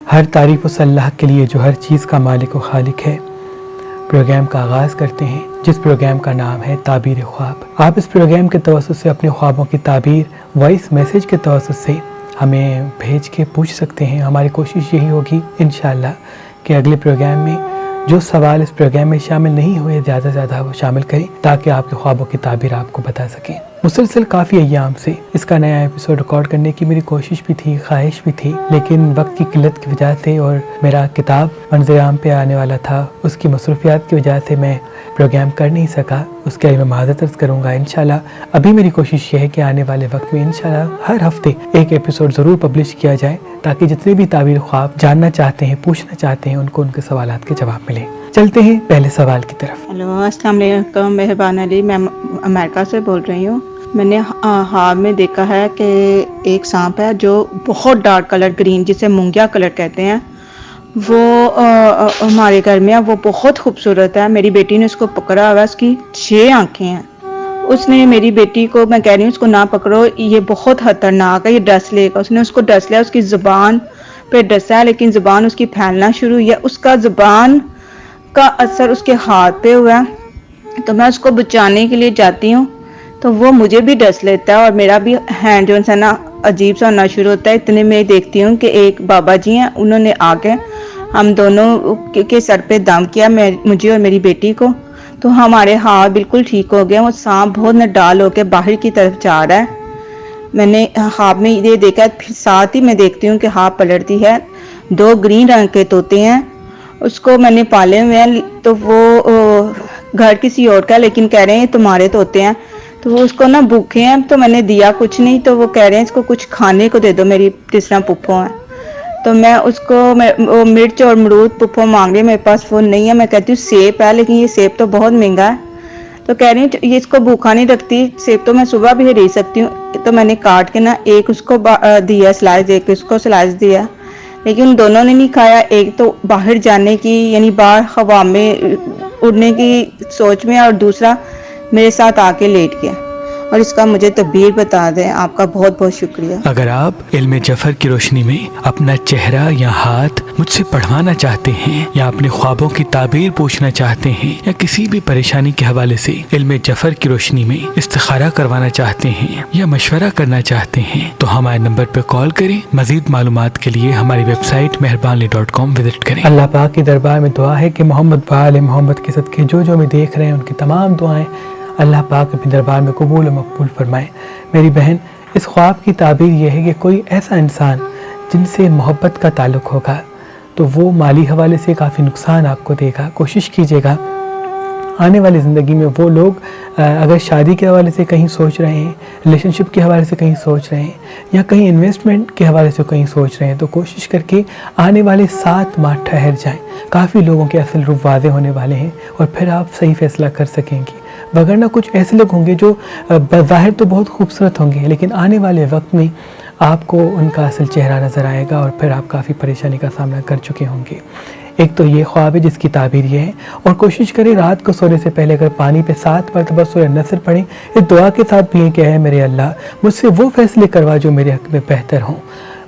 ہر تعریف اس اللہ کے لیے جو ہر چیز کا مالک و خالق ہے۔ پروگرام کا آغاز کرتے ہیں جس پروگرام کا نام ہے تعبیر خواب۔ آپ اس پروگرام کے توسط سے اپنے خوابوں کی تعبیر وائس میسیج کے توسط سے ہمیں بھیج کے پوچھ سکتے ہیں۔ ہماری کوشش یہی ہوگی انشاءاللہ کہ اگلے پروگرام میں جو سوال اس پروگرام میں شامل نہیں ہوئے زیادہ سے زیادہ وہ شامل کریں تاکہ آپ کے خوابوں کی تعبیر آپ کو بتا سکیں۔ مسلسل کافی ایام سے اس کا نیا ایپیسوڈ ریکارڈ کرنے کی میری کوشش بھی تھی، خواہش بھی تھی، لیکن وقت کی قلت کی وجہ سے اور میرا کتاب منظر عام پہ آنے والا تھا، اس کی مصروفیات کی وجہ سے میں پروگرام کر نہیں سکا۔ اس کے لیے میں معذرت عرض کروں گا۔ انشاءاللہ ابھی میری کوشش یہ ہے کہ آنے والے وقت میں انشاءاللہ ہر ہفتے ایک ایپیسوڈ ضرور پبلش کیا جائے تاکہ جتنے بھی تعبیر خواب جاننا چاہتے ہیں، پوچھنا چاہتے ہیں، ان کو ان کے سوالات کے جواب ملے۔ چلتے ہیں پہلے سوال کی طرف۔ ہیلو، السلام علیکم، مہربان علی، میں امریکہ سے بول رہی ہوں۔ میں نے خواب میں دیکھا ہے کہ ایک سانپ ہے جو بہت ڈارک کلر گرین، جسے مونگیا کلر کہتے ہیں، وہ ہمارے گھر میں ہے۔ وہ بہت خوبصورت ہے۔ میری بیٹی نے اس کو پکڑا ہوا ہے، اس کی 6 آنکھیں ہیں۔ اس نے میری بیٹی کو، میں کہہ رہی ہوں اس کو نہ پکڑو، یہ بہت خطرناک ہے، یہ ڈس لے گا۔ اس نے اس کو ڈس لیا، اس کی زبان پہ ڈسا ہے، لیکن زبان اس کی پھیلنا شروع ہوئی ہے۔ اس کا زبان کا اثر اس کے ہاتھ پہ ہوا ہے، تو میں اس کو بچانے کے لیے جاتی ہوں تو وہ مجھے بھی ڈس لیتا ہے اور میرا بھی ہینڈ جو ہے نا عجیب سا ہونا شروع ہوتا ہے۔ اتنے میں دیکھتی ہوں کہ ایک بابا جی ہیں، انہوں نے آ کے ہم دونوں کے سر پہ دم کیا، مجھے اور میری بیٹی کو، تو ہمارے ہاتھ بالکل ٹھیک ہو گئے۔ وہ سانپ بہت نڈال ہو کے باہر کی طرف جا رہا ہے۔ میں نے خواب میں یہ دیکھا، پھر ساتھ ہی میں دیکھتی ہوں کہ ہاتھ پلٹتی ہے، 2 گرین رنگ کے طوطے ہیں، اس کو میں نے پالے ہوئے ہیں، تو وہ گھر کسی اور کا، لیکن کہہ رہے ہیں تمہارے طوطے ہیں، تو وہ اس کو نا بھوکے ہیں، تو میں نے دیا کچھ نہیں، تو وہ کہہ رہے ہیں اس کو کچھ کھانے کو دے دو، میری تیسرا پپھو ہے، تو میں اس کو مرچ اور امرود پپھو مانگ رہی، میرے پاس وہ نہیں ہے۔ میں کہتی ہوں سیب ہے، لیکن یہ سیب تو بہت مہنگا ہے، تو کہہ رہی ہیں یہ اس کو بھوکا نہیں رکھتی، سیب تو میں صبح بھی لے سکتی ہوں، تو میں نے کاٹ کے نا ایک اس کو دیا سلائس، ایک اس کو سلائس دیا، لیکن دونوں نے نہیں کھایا۔ ایک تو باہر جانے کی، یعنی باہر ہوا میں اڑنے کی سوچ میں، اور دوسرا میرے ساتھ آ کے لیٹ گیا۔ اور اس کا مجھے تدبیر بتا دیں، آپ کا بہت بہت شکریہ۔ اگر آپ علم جفر کی روشنی میں اپنا چہرہ یا ہاتھ مجھ سے پڑھوانا چاہتے ہیں، یا اپنے خوابوں کی تعبیر پوچھنا چاہتے ہیں، یا کسی بھی پریشانی کے حوالے سے علم جفر کی روشنی میں استخارہ کروانا چاہتے ہیں یا مشورہ کرنا چاہتے ہیں، تو ہمارے نمبر پر کال کریں۔ مزید معلومات کے لیے ہماری ویب سائٹ مہربانلی.com وزٹ کریں۔ اللہ پاک کی دربار میں دعا ہے کہ محمد وآل محمد کے صدقے جو ہمیں دیکھ رہے ہیں ان کی تمام دعائیں اللہ پاک اپنے دربار میں قبول و مقبول فرمائے۔ میری بہن، اس خواب کی تعبیر یہ ہے کہ کوئی ایسا انسان جن سے محبت کا تعلق ہوگا تو وہ مالی حوالے سے کافی نقصان آپ کو دے گا۔ کوشش کیجیے گا آنے والی زندگی میں وہ لوگ اگر شادی کے حوالے سے کہیں سوچ رہے ہیں، ریلیشن شپ کے حوالے سے کہیں سوچ رہے ہیں، یا کہیں انویسٹمنٹ کے حوالے سے کہیں سوچ رہے ہیں، تو کوشش کر کے آنے والے 7 ماہ ٹھہر جائیں۔ کافی لوگوں کے اصل روپ واضح ہونے والے ہیں اور پھر آپ صحیح فیصلہ کر سکیں گے، وگرنہ کچھ ایسے لوگ ہوں گے جو بظاہر تو بہت خوبصورت ہوں گے، لیکن آنے والے وقت میں آپ کو ان کا اصل چہرہ نظر آئے گا اور پھر آپ کافی پریشانی کا سامنا کر چکے ہوں گے۔ ایک تو یہ خواب ہے جس کی تعبیر یہ ہے، اور کوشش کریں رات کو سونے سے پہلے اگر پانی پہ 7 مرتبہ سورہ نصر پڑھیں، اس دعا کے ساتھ بھی کہ اے میرے اللہ، مجھ سے وہ فیصلے کروا جو میرے حق میں بہتر ہوں،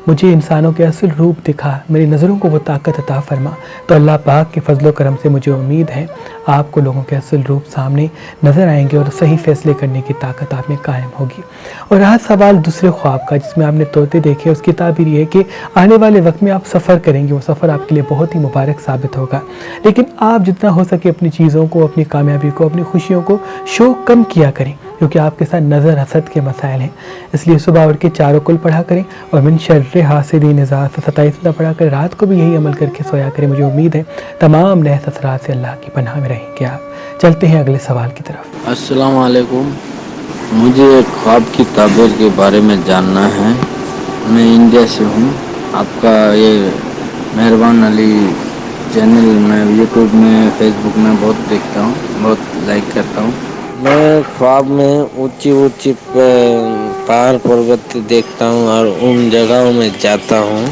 مجھے انسانوں کے اصل روپ دکھا، میری نظروں کو وہ طاقت عطا فرما۔ تو اللہ پاک کے فضل و کرم سے مجھے امید ہے آپ کو لوگوں کے اصل روپ سامنے نظر آئیں گے اور صحیح فیصلے کرنے کی طاقت آپ میں قائم ہوگی۔ اور رہا سوال دوسرے خواب کا جس میں آپ نے طوطے دیکھے، اس کی تعبیر یہ ہے کہ آنے والے وقت میں آپ سفر کریں گے، وہ سفر آپ کے لیے بہت ہی مبارک ثابت ہوگا، لیکن آپ جتنا ہو سکے اپنی چیزوں کو، اپنی کامیابی کو، اپنی خوشیوں کو شو کم کیا کریں، کیونکہ آپ کے ساتھ نظر حسد کے مسائل ہیں۔ اس لیے صبح اٹھ کے 4 کل پڑھا کریں اور من شر حاسد اذا حسد 27 پڑھا کر رات کو بھی یہی عمل کر کے سویا کریں۔ مجھے امید ہے تمام نحس اثرات سے اللہ کی پناہ میں رہیں گے آپ۔ چلتے ہیں اگلے سوال کی طرف۔ السلام علیکم، مجھے ایک خواب کی تعبیر کے بارے میں جاننا ہے۔ میں انڈیا سے ہوں۔ آپ کا یہ مہربان علی چینل میں یوٹیوب میں، فیس بک میں بہت دیکھتا ہوں، بہت لائک کرتا ہوں۔ میں خواب میں اونچی اونچی پہاڑ پروت دیکھتا ہوں اور ان جگہوں میں جاتا ہوں،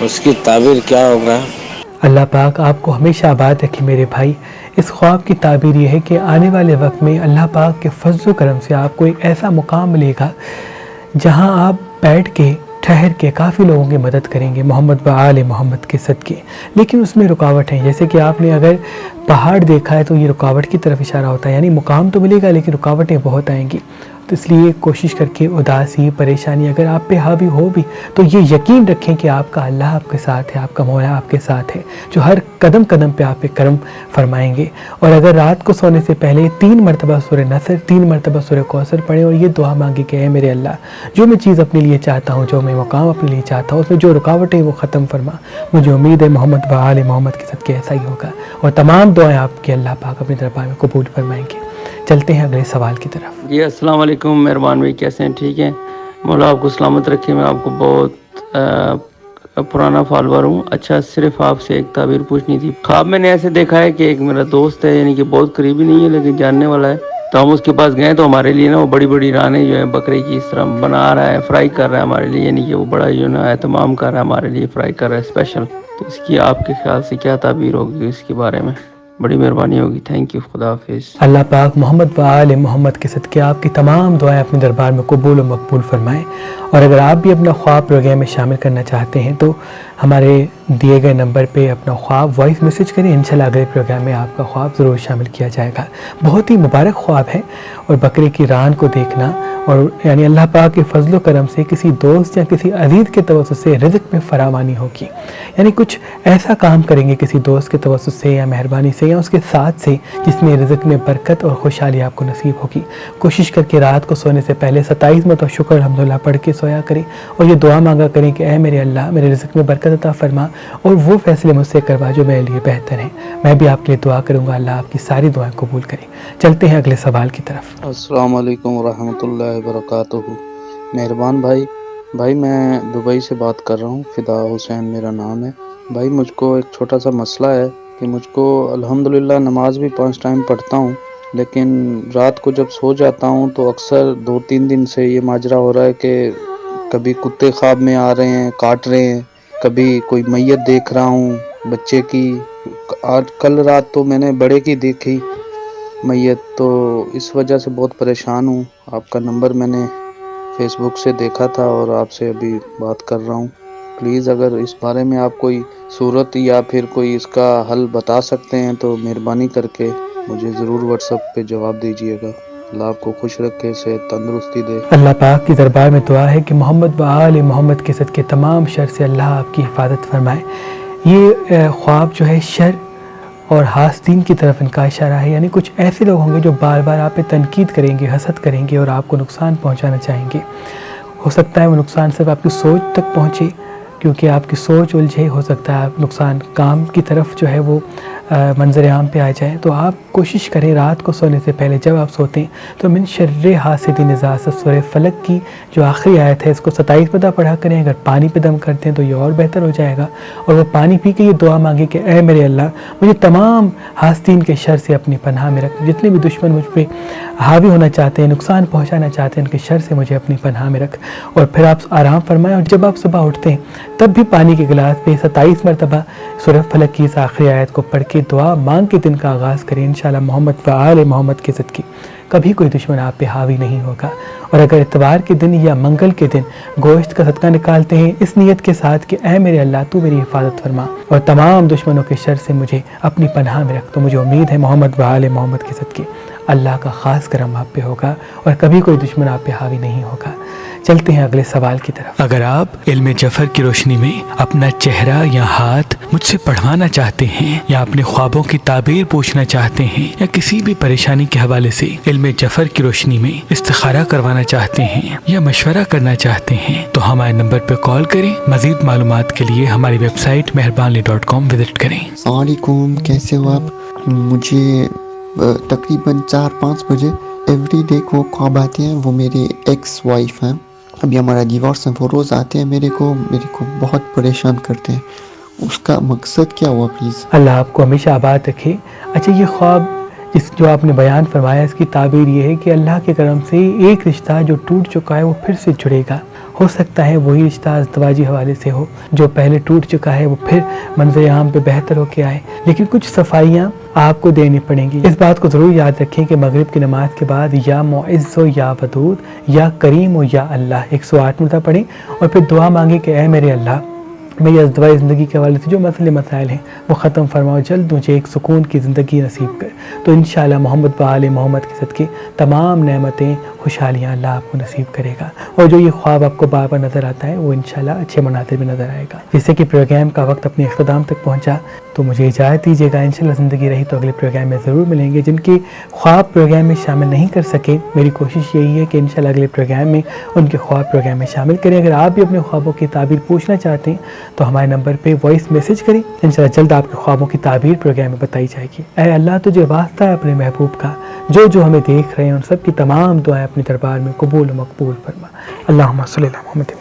اس کی تعبیر کیا ہوگا؟ اللہ پاک آپ کو ہمیشہ آباد رکھے میرے بھائی۔ اس خواب کی تعبیر یہ ہے کہ آنے والے وقت میں اللہ پاک کے فضل و کرم سے آپ کو ایک ایسا مقام ملے گا جہاں آپ بیٹھ کے ٹھہر کے کافی لوگوں کی مدد کریں گے محمد و آل محمد کے صدقے، لیکن اس میں رکاوٹ ہیں. جیسے کہ آپ نے اگر پہاڑ دیکھا ہے تو یہ رکاوٹ کی طرف اشارہ ہوتا ہے، یعنی مقام تو ملے گا لیکن رکاوٹیں بہت آئیں گی. تو اس لیے کوشش کر کے اداسی پریشانی اگر آپ پہ حاوی ہو بھی تو یہ یقین رکھیں کہ آپ کا اللہ آپ کے ساتھ ہے، آپ کا مولا آپ کے ساتھ ہے، جو ہر قدم قدم پہ آپ پہ کرم فرمائیں گے. اور اگر رات کو سونے سے پہلے 3 مرتبہ سورہ نصر، 3 مرتبہ سورہ کوثر پڑھیں اور یہ دعا مانگے کہ اے میرے اللہ، جو میں چیز اپنے لیے چاہتا ہوں، جو میں مقام اپنے لیے چاہتا ہوں، اس میں جو رکاوٹیں وہ ختم فرما. مجھے امید ہے محمد و آل محمد کے صدقے ایسا ہی ہوگا اور تمام دعائیں آپ کے اللہ پاک اپنے دربار میں قبول فرمائیں گے. چلتے ہیں اگلے سوال کی طرف. جی السلام علیکم مہربان بھائی، کیسے ہیں؟ ٹھیک ہیں؟ مولا آپ کو سلامت رکھے. میں آپ کو بہت پرانا فالوور ہوں. اچھا، صرف آپ سے ایک تعبیر پوچھنی تھی. خواب میں نے ایسے دیکھا ہے کہ ایک میرا دوست ہے، یعنی کہ بہت قریبی نہیں ہے لیکن جاننے والا ہے، تو ہم اس کے پاس گئے تو ہمارے لیے نا وہ بڑی بڑی رانیں جو ہیں بکرے کی اس طرح بنا رہا ہے، فرائی کر رہا ہے ہمارے لیے، یعنی کہ وہ بڑا جو نا اہتمام کر رہا ہے ہمارے لیے، فرائی کر رہا ہے اسپیشل. تو اس کی آپ کے خیال سے کیا تعبیر ہوگی اس کے بارے میں؟ بڑی مہربانی ہوگی. Thank you. خدا حافظ. اللہ پاک محمد و آل محمد کے صدقے آپ کی تمام دعائیں اپنے دربار میں قبول و مقبول فرمائیں. اور اگر آپ بھی اپنا خواب پروگرام میں شامل کرنا چاہتے ہیں تو ہمارے دیے گئے نمبر پہ اپنا خواب وائس میسیج کریں. انشاءاللہ اگلے پروگرام میں آپ کا خواب ضرور شامل کیا جائے گا. بہت ہی مبارک خواب ہے، اور بکرے کی ران کو دیکھنا اور یعنی اللہ پاک کے فضل و کرم سے کسی دوست یا کسی عزیز کے توسط سے رزق میں فراوانی ہوگی. یعنی کچھ ایسا کام کریں گے کسی دوست کے توسط سے یا مہربانی سے یا اس کے ساتھ سے جس میں رزق میں برکت اور خوشحالی آپ کو نصیب ہوگی. کوشش کر کے رات کو سونے سے پہلے 27 مرتبہ شکر الحمدللہ پڑھ کے سویا کریں اور یہ دعا مانگا کریں کہ اے میرے اللہ، میرے رزق میں برکت عطا فرما اور وہ فیصلے مجھ سے کروا جو میرے لیے بہتر ہیں. میں بھی آپ کے لیے دعا کروں گا، اللہ آپ کی ساری دعائیں قبول کرے. چلتے ہیں اگلے سوال کی طرف. السلام علیکم ورحمۃ اللہ وبرکاتہ. مہربان بھائی میں دبئی سے بات کر رہا ہوں. فدا حسین میرا نام ہے. بھائی مجھ کو ایک چھوٹا سا مسئلہ ہے کہ مجھ کو الحمدللہ نماز بھی 5 ٹائم پڑھتا ہوں، لیکن رات کو جب سو جاتا ہوں تو اکثر 2-3 دن سے یہ ماجرا ہو رہا ہے کہ کبھی کتے خواب میں آ رہے ہیں، کاٹ رہے ہیں، کبھی کوئی میت دیکھ رہا ہوں بچے کی. آج کل رات تو میں نے بڑے کی دیکھی میت، تو اس وجہ سے بہت پریشان ہوں. آپ کا نمبر میں نے فیس بک سے دیکھا تھا اور آپ سے ابھی بات کر رہا ہوں. پلیز اگر اس بارے میں آپ کوئی صورت یا پھر کوئی اس کا حل بتا سکتے ہیں تو مہربانی کر کے مجھے ضرور واٹس ایپ پہ جواب دیجیے گا. اللہ آپ کو خوش رکھے، صحت تندرستی دے. اللہ پاک کی دربار میں دعا ہے کہ محمد و آل محمد کے صدقے تمام شر سے اللہ آپ کی حفاظت فرمائے. یہ خواب جو ہے شر اور حاسدین کی طرف ان کا اشارہ ہے، یعنی کچھ ایسے لوگ ہوں گے جو بار بار آپ پہ تنقید کریں گے، حسد کریں گے اور آپ کو نقصان پہنچانا چاہیں گے. ہو سکتا ہے وہ نقصان صرف آپ کی سوچ تک پہنچے، کیونکہ آپ کی سوچ الجھے، ہو سکتا ہے نقصان کام کی طرف جو ہے وہ منظر عام پہ آ جائے. تو آپ کوشش کریں رات کو سونے سے پہلے جب آپ سوتے ہیں تو من شر حاسد اذا حسد سورہ فلق کی جو آخری آیت ہے اس کو 27 مرتبہ پڑھا کریں. اگر پانی پہ دم کرتے ہیں تو یہ اور بہتر ہو جائے گا، اور وہ پانی پی کے یہ دعا مانگے کہ اے میرے اللہ، مجھے تمام حاسدین کے شر سے اپنی پناہ میں رکھ. جتنے بھی دشمن مجھ پہ حاوی ہونا چاہتے ہیں، نقصان پہنچانا چاہتے ہیں، ان کے شر سے مجھے اپنی پناہ میں رکھ. اور پھر آپ آرام فرمائیں، اور جب آپ صبح اٹھتے ہیں تب بھی پانی کے گلاس پہ 27 مرتبہ سورہ فلق کی اس آخری آیت کو پڑھ کے دعا مانگ کے دن کا آغاز کریں. انشاءاللہ محمد و آل محمد کے صدقے کبھی کوئی دشمن آپ پہ حاوی نہیں ہوگا. اور اگر اتوار کے دن یا منگل کے دن گوشت کا صدقہ نکالتے ہیں اس نیت کے ساتھ کہ اے میرے اللہ تو میری حفاظت فرما اور تمام دشمنوں کے شر سے مجھے اپنی پناہ میں رکھ، تو مجھے امید ہے محمد و آل محمد کے صدقے اللہ کا خاص کرم آپ پہ ہوگا اور کبھی کوئی دشمن آپ پہ حاوی نہیں ہوگا. چلتے ہیں اگلے سوال کی طرف. اگر آپ علم جعفر کی روشنی میں اپنا چہرہ یا ہاتھ مجھ سے پڑھوانا چاہتے ہیں یا اپنے خوابوں کی تعبیر پوچھنا چاہتے ہیں یا کسی بھی پریشانی کے حوالے سے علم جعفر کی روشنی میں استخارہ کروانا چاہتے ہیں یا مشورہ کرنا چاہتے ہیں تو ہمارے نمبر پر کال کریں. مزید معلومات کے لیے ہماری ویب سائٹ meherbanli.com وزٹ کریں. السلام علیکم، کیسے ہو آپ؟ مجھے تقریباً 4-5 بجے ایوری ڈے کو خواب آتے ہیں. وہ میری ایکس وائف ہیں، ابھی ہمارا ڈیورس ہے. وہ روز آتے ہیں میرے کو بہت پریشان کرتے ہیں. اس کا مقصد کیا ہوا پلیز؟ اللہ آپ کو ہمیشہ آباد رکھے. اچھا، یہ خواب جو آپ نے بیان فرمایا اس کی تعبیر یہ ہے کہ اللہ کے کرم سے ایک رشتہ جو ٹوٹ چکا ہے وہ پھر سے جڑے گا. ہو سکتا ہے وہی رشتہ ازدواجی حوالے سے ہو جو پہلے ٹوٹ چکا ہے وہ پھر منظر عام پہ بہتر ہو کے آئے, لیکن کچھ صفائیاں آپ کو دینی پڑیں گی. اس بات کو ضرور یاد رکھیں کہ مغرب کی نماز کے بعد یا معز و یا ودود یا کریم و یا اللہ 108 مرتبہ پڑھیں اور پھر دعا مانگیں کہ اے میرے اللہ میری ازدواجی زندگی کے حوالے سے جو مسائل ہیں وہ ختم فرماؤ, جلد مجھے ایک سکون کی زندگی نصیب کر. تو انشاءاللہ محمد وآل محمد کے صدقے تمام نعمتیں خوشحالیاں اللہ آپ کو نصیب کرے گا, اور جو یہ خواب آپ کو بار بار نظر آتا ہے وہ انشاءاللہ اچھے مناظر میں نظر آئے گا. جیسے کہ پروگرام کا وقت اپنے اختتام تک پہنچا تو مجھے اجازت دیجیے گا. انشاءاللہ زندگی رہی تو اگلے پروگرام میں ضرور ملیں گے. جن کے خواب پروگرام میں شامل نہیں کر سکے میری کوشش یہی ہے کہ انشاءاللہ اگلے پروگرام میں ان کے خواب پروگرام میں شامل کریں. اگر آپ بھی اپنے خوابوں کی تعبیر پوچھنا چاہتے ہیں تو ہمارے نمبر پہ وائس میسج کریں, انشاءاللہ جلد آپ کے خوابوں کی تعبیر پروگرام میں بتائی جائے گی. اے اللہ تجھے واسطہ ہے اپنے محبوب کا, جو ہمیں دیکھ رہے ہیں ان سب کی تمام دعائیں اپنے دربار میں قبول و مقبول فرما. اللہم صلی علی محمد.